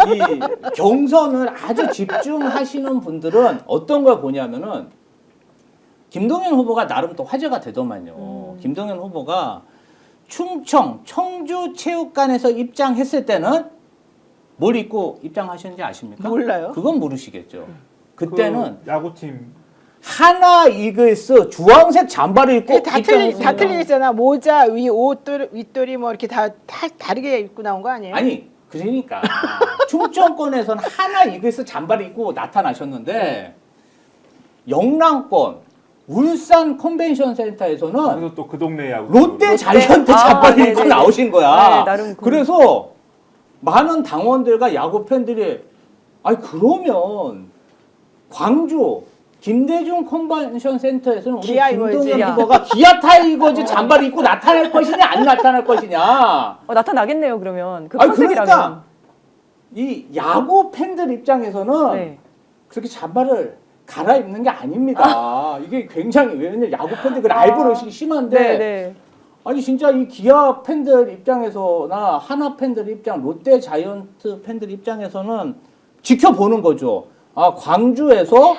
이 경선을 아주 집중하시는 분들은 어떤 걸 보냐면은 김동연 후보가 나름 또 화제가 되더만요. 김동연 후보가 충청 청주 체육관에서 입장했을 때는 뭘 입고 입장하셨는지 아십니까? 몰라요. 그건 모르시겠죠. 그때는 그 야구팀 하나 이글스 주황색 잠바를 입고 다 입장했습니다. 틀리잖아. 모자, 윗돌이 뭐 이렇게 다 다르게 입고 나온 거 아니에요? 아니 그러니까 충청권에서는 하나 이글스 잠바를 입고 나타나셨는데 영랑권 울산 컨벤션 센터에서는 그래서 또 그 동네 야구 롯데 자이언트 잠바를 입고 네네네. 나오신 거야. 네, 나름 그래서 많은 당원들과 야구 팬들이 아니 그러면 광주 김대중 컨벤션 센터에서는 우리 기아 김동연 이거지. 후보가 기아 타이거즈 잠바를 입고 나타날 것이냐 안 나타날 것이냐. 나타나겠네요, 그러면. 그 아니 컨셉이라면. 그러니까 이 야구 팬들 입장에서는 네. 그렇게 잠바를 갈아입는 게 아닙니다. 이게 굉장히 왜냐면 야구 팬들 그 라이벌 의식이 심한데 네, 네. 아니 진짜 이 기아 팬들 입장에서나 하나 팬들 입장, 롯데 자이언트 팬들 입장에서는 지켜보는 거죠. 아 광주에서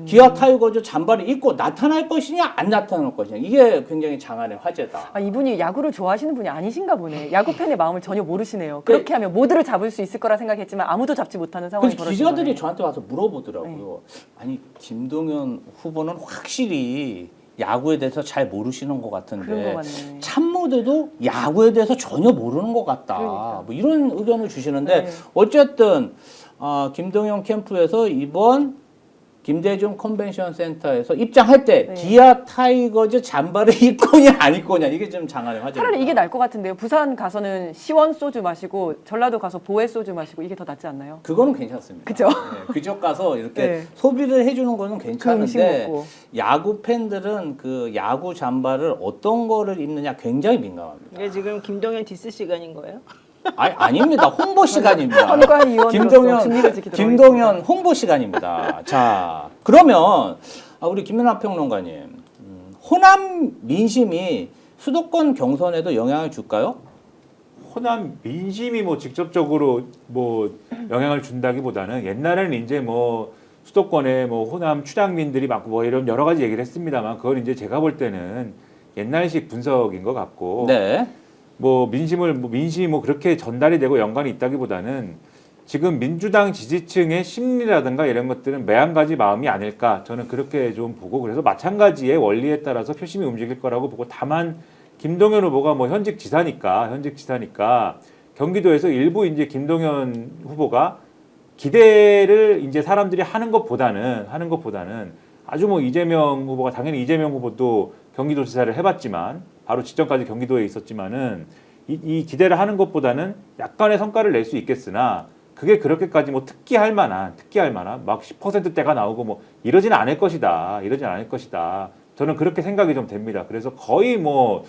기아 타이거즈 잠바를 입고 나타날 것이냐 안 나타날 것이냐 이게 굉장히 장안의 화제다. 아, 이분이 야구를 좋아하시는 분이 아니신가 보네. 야구 팬의 마음을 전혀 모르시네요. 그렇게 하면 모두를 잡을 수 있을 거라 생각했지만 아무도 잡지 못하는 상황이 그래서 벌어진 기자들이 거네요. 저한테 와서 물어보더라고요. 아니 김동연 후보는 확실히 야구에 대해서 잘 모르시는 것 그런 거 같은데 같네. 참모들도 야구에 대해서 전혀 모르는 것 같다. 그러니까. 뭐 이런 의견을 주시는데 네. 어쨌든 김동연 캠프에서 이번 김대중 컨벤션 센터에서 입장할 때 네. 기아 타이거즈 잠바를 입고냐 안 입고냐 이게 좀 장안의 화제입니다. 차라리 이게 나을 것 같은데요. 부산 가서는 시원 소주 마시고 전라도 가서 보혜 소주 마시고 이게 더 낫지 않나요? 그거는 괜찮습니다. 그죠? 네, 그쪽 가서 이렇게 네. 소비를 해주는 거는 그 음식 괜찮은데 먹고. 야구 팬들은 그 야구 잠바를 어떤 거를 입느냐 굉장히 민감합니다. 이게 지금 김동연 디스 시간인 거예요? 아닙니다. 홍보 시간입니다. 헌관 의원으로서 중립을 지키도록 김동연 홍보 시간입니다. 자, 그러면 우리 김연아 평론가님, 호남 민심이 수도권 경선에도 영향을 줄까요? 호남 민심이 뭐 직접적으로 뭐 영향을 준다기보다는 옛날에는 이제 뭐 수도권에 뭐 호남 출향민들이 많고 뭐 이런 여러 가지 얘기를 했습니다만 그걸 이제 제가 볼 때는 옛날식 분석인 것 같고 네. 뭐 민심이 뭐 그렇게 전달이 되고 연관이 있다기보다는 지금 민주당 지지층의 심리라든가 이런 것들은 매한가지 마음이 아닐까 저는 그렇게 좀 보고 그래서 마찬가지의 원리에 따라서 표심이 움직일 거라고 보고 다만 김동연 후보가 뭐 현직 지사니까 경기도에서 일부 이제 김동연 후보가 기대를 이제 사람들이 하는 것보다는 아주 뭐 이재명 후보가 당연히 이재명 후보도 경기도지사를 해봤지만 바로 직전까지 경기도에 있었지만은 이 기대를 하는 것보다는 약간의 성과를 낼 수 있겠으나 그게 그렇게까지 뭐 특기할 만한 막 10%대가 나오고 뭐 이러지는 않을 것이다. 저는 그렇게 생각이 좀 됩니다. 그래서 거의 뭐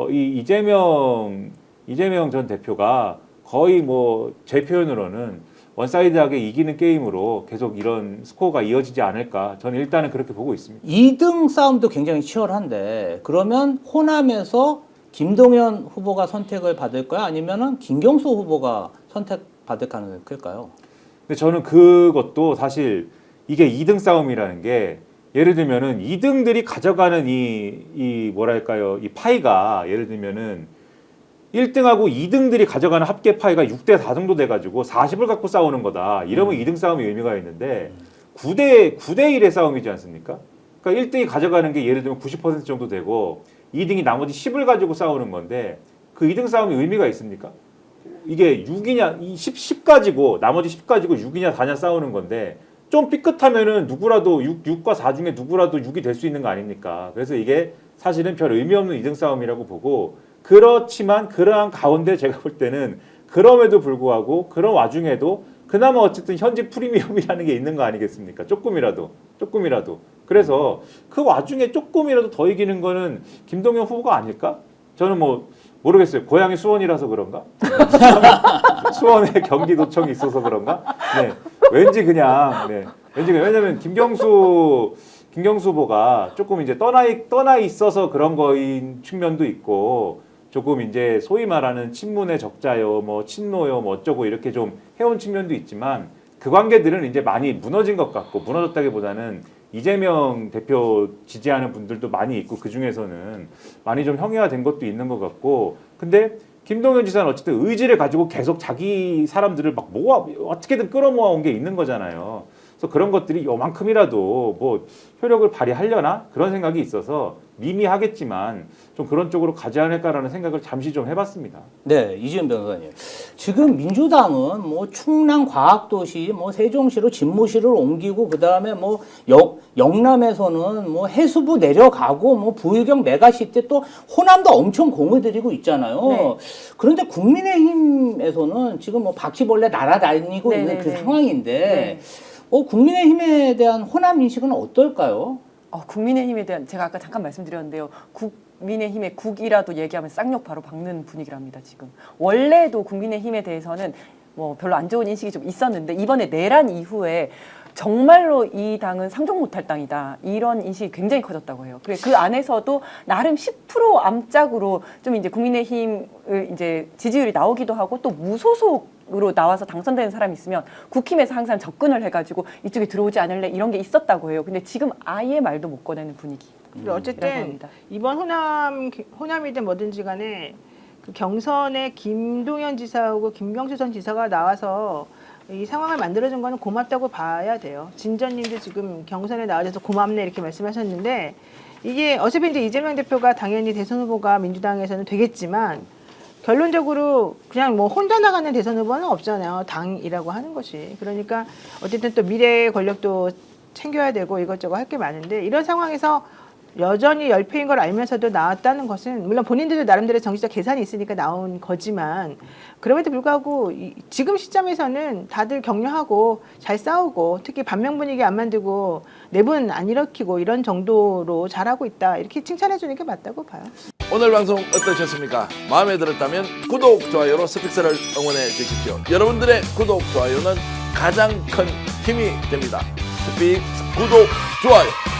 이 이재명 전 대표가 거의 뭐 제 표현으로는 원사이드하게 이기는 게임으로 계속 이런 스코어가 이어지지 않을까 저는 일단은 그렇게 보고 있습니다. 2등 싸움도 굉장히 치열한데 그러면 호남에서 김동연 후보가 선택을 받을까요? 아니면은 김경수 후보가 선택받을 가능성이 클까요? 근데 저는 그것도 사실 이게 2등 싸움이라는 게 예를 들면은 2등들이 가져가는 이 뭐랄까요 이 파이가 예를 들면은 1등하고 2등들이 가져가는 합계 파이가 6대4 정도 돼가지고 40을 갖고 싸우는 거다. 이러면 2등 싸움이 의미가 있는데 9대1의 싸움이지 않습니까? 그러니까 1등이 가져가는 게 예를 들면 90% 정도 되고 2등이 나머지 10을 가지고 싸우는 건데 그 2등 싸움이 의미가 있습니까? 이게 6이냐, 10 가지고 나머지 10 가지고 6이냐 4냐 싸우는 건데 좀 삐끗하면은 누구라도 6과 4 중에 누구라도 6이 될 수 있는 거 아닙니까? 그래서 이게 사실은 별 의미 없는 2등 싸움이라고 보고 그렇지만 그러한 가운데 제가 볼 때는 그럼에도 불구하고 그런 와중에도 그나마 어쨌든 현직 프리미엄이라는 게 있는 거 아니겠습니까? 조금이라도. 그래서 그 와중에 조금이라도 더 이기는 거는 김동연 후보가 아닐까? 저는 뭐 모르겠어요. 고향이 수원이라서 그런가? 수원에 경기도청이 있어서 그런가? 네. 왠지 그냥 왜냐면 김경수 후보가 조금 이제 떠나 있어서 그런 거인 측면도 있고 조금 이제 소위 말하는 친문의 적자요, 뭐 친노요, 뭐 어쩌고 이렇게 좀 해온 측면도 있지만 그 관계들은 이제 많이 무너진 것 같고 무너졌다기보다는 이재명 대표 지지하는 분들도 많이 있고 그 중에서는 많이 좀 형이화된 것도 있는 것 같고 근데 김동연 지사는 어쨌든 의지를 가지고 계속 자기 사람들을 막 모아 어떻게든 끌어모아 온 게 있는 거잖아요. 그래서 그런 것들이 요만큼이라도 뭐 효력을 발휘하려나 그런 생각이 있어서 미미하겠지만 좀 그런 쪽으로 가지 않을까라는 생각을 잠시 좀 해봤습니다. 네, 이지은 변호사님. 지금 민주당은 뭐 충남 과학도시, 뭐 세종시로 집무실을 옮기고 그 다음에 뭐 영남에서는 뭐 해수부 내려가고 뭐 부유경 메가시티 또 호남도 엄청 공을 들이고 있잖아요. 네. 그런데 국민의힘에서는 지금 뭐 바퀴벌레 날아다니고 네, 있는 네, 그 네. 상황인데 국민의힘에 대한 호남 인식은 어떨까요? 국민의힘에 대한 제가 아까 잠깐 말씀드렸는데요. 국민의힘의 국이라도 얘기하면 쌍욕 바로 박는 분위기랍니다. 지금 원래도 국민의힘에 대해서는 뭐 별로 안 좋은 인식이 좀 있었는데 이번에 내란 이후에 정말로 이 당은 상종 못할 당이다 이런 인식이 굉장히 커졌다고 해요. 그 안에서도 나름 10% 암짝으로 좀 이제 국민의힘을 이제 지지율이 나오기도 하고 또 무소속으로 나와서 당선되는 사람이 있으면 국힘에서 항상 접근을 해가지고 이쪽에 들어오지 않을래 이런 게 있었다고 해요. 근데 지금 아예 말도 못 꺼내는 분위기. 그리고 어쨌든 이번 호남이든 뭐든지 간에 그 경선에 김동연 지사하고 김경수 전 지사가 나와서 이 상황을 만들어준 거는 고맙다고 봐야 돼요. 진전님도 지금 경선에 나와줘서 고맙네 이렇게 말씀하셨는데 이게 어차피 이제 이재명 대표가 당연히 대선 후보가 민주당에서는 되겠지만 결론적으로 그냥 뭐 혼자 나가는 대선 후보는 없잖아요. 당이라고 하는 것이. 그러니까 어쨌든 또 미래의 권력도 챙겨야 되고 이것저것 할 게 많은데 이런 상황에서 여전히 열패인 걸 알면서도 나왔다는 것은 물론 본인들도 나름대로 정치적 계산이 있으니까 나온 거지만 그럼에도 불구하고 지금 시점에서는 다들 격려하고 잘 싸우고 특히 반명 분위기 안 만들고 내분 안 일으키고 이런 정도로 잘하고 있다 이렇게 칭찬해 주는 게 맞다고 봐요. 오늘 방송 어떠셨습니까? 마음에 들었다면 구독, 좋아요로 스픽스를 응원해 주십시오. 여러분들의 구독, 좋아요는 가장 큰 힘이 됩니다. 스픽스 구독, 좋아요.